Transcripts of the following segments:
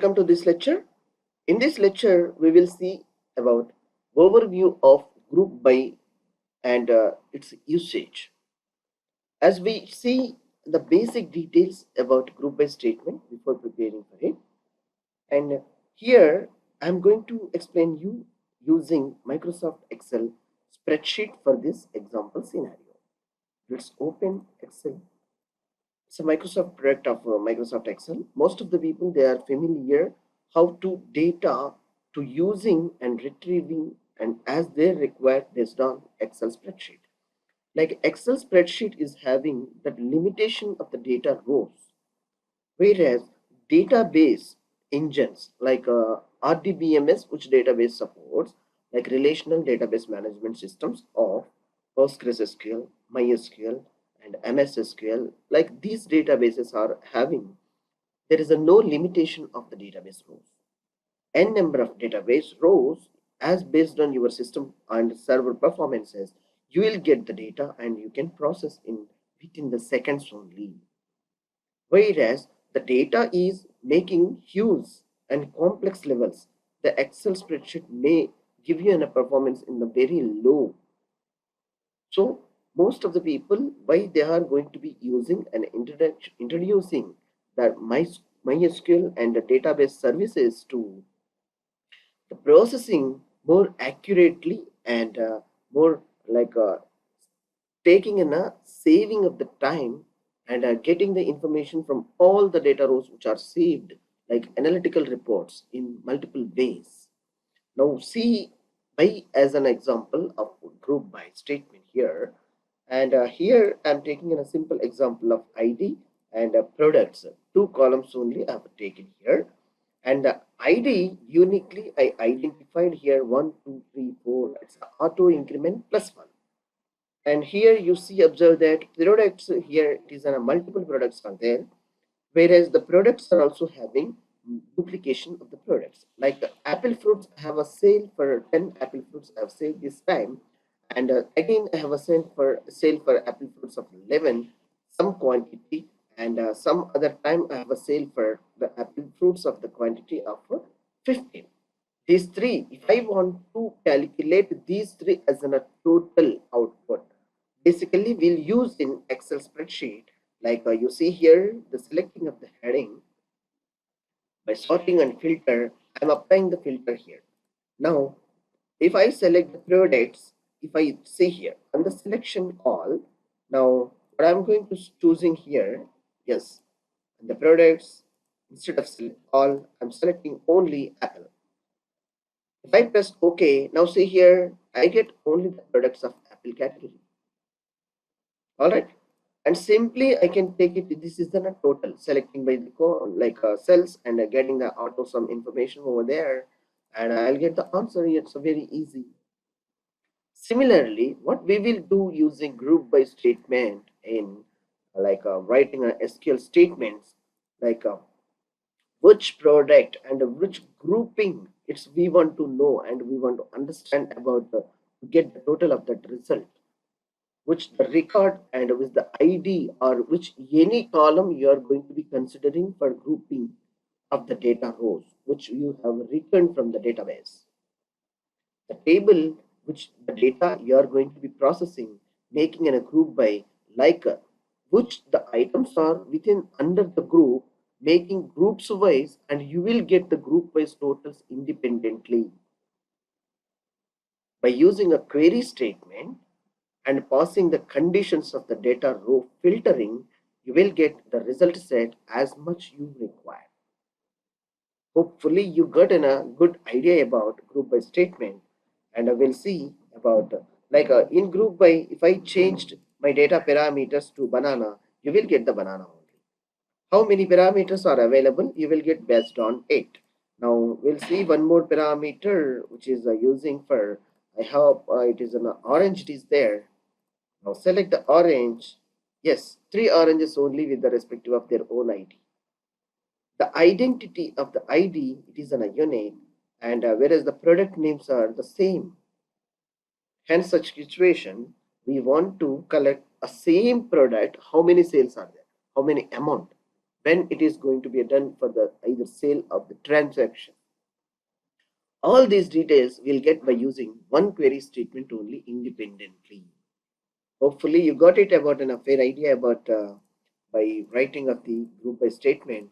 welcome to this lecture. In this lecture, we will see about overview of group by and its usage. As we see the basic details about group by statement before preparing for it. And here I'm going to explain you using Microsoft Excel spreadsheet for this example scenario. Let's open Excel. It's a Microsoft product of Microsoft Excel. Most of the people, they are familiar how to data to using and retrieving and as they require based on Excel spreadsheet. Like Excel spreadsheet is having that limitation of the data rows, whereas database engines like RDBMS, which database supports, like relational database management systems of PostgreSQL, MySQL, and MS SQL, like these databases are having, there is a no limitation of the database rows. N number of database rows as based on your system and server performances, you will get the data and you can process in within the seconds only. Whereas the data is making huge and complex levels, the Excel spreadsheet may give you a performance in the very low. So most of the people, why they are going to be using and introducing that MySQL and the database services to the processing more accurately and more like taking in a saving of the time and getting the information from all the data rows which are saved like analytical reports in multiple ways. Now see by as an example of group by statement here, and here I'm taking in a simple example of ID and products. Two columns only I have taken here, and the ID uniquely I identified here 1, 2, 3, 4. It's auto increment plus 1. And here you see observe that products here it is a multiple products are there, whereas the products are also having duplication of the products. Like the apple fruits have a sale for 10 apple fruits I have saved this time, and again I have a sale for apple fruits of 11 some quantity, and some other time I have a sale for the apple fruits of the quantity of 15. These three, if I want to calculate these three as a total output, basically we'll use in Excel spreadsheet. Like you see here, the selecting of the heading by sorting and filter, I'm applying the filter here. Now, if I select the products, if I see here on the selection all, now what I'm going to choosing here, yes, the products instead of select all, I'm selecting only Apple. If I press OK, now see here, I get only the products of Apple category. All right, and simply I can take it. This is the total selecting by the cells and getting the auto sum information over there, and I'll get the answer. It's very easy. Similarly, what we will do using group by statement in writing a SQL statements, like which product and which grouping it's we want to know and we want to understand about the to get the total of that result, which the record and with the ID or which any column you are going to be considering for grouping of the data rows which you have returned from the database. The table which the data you are going to be processing, making in a group by like which the items are within under the group, making groups wise, and you will get the group wise totals independently. By using a query statement and passing the conditions of the data row filtering, you will get the result set as much you require. Hopefully you got a good idea about group by statement, and I will see about in group by, if I changed my data parameters to banana, you will get the banana only. How many parameters are available? You will get based on 8. Now we'll see one more parameter which is using for, I hope it is an orange, it is there. Now select the orange. Yes, 3 oranges only with the respective of their own ID. The identity of the ID, it is an unit, and whereas the product names are the same. Hence such situation, we want to collect a same product, how many sales are there, how many amount. when it is going to be done for the either sale of the transaction. All these details we'll get by using one query statement only independently. Hopefully you got it about a fair idea about by writing of the group by statement.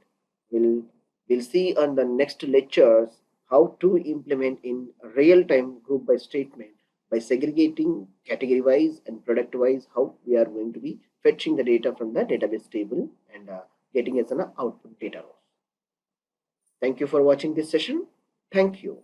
We'll see on the next lectures how to implement in real-time group by statement by segregating category wise and product wise, how we are going to be fetching the data from the database table and getting as an output data. Thank you for watching this session. Thank you.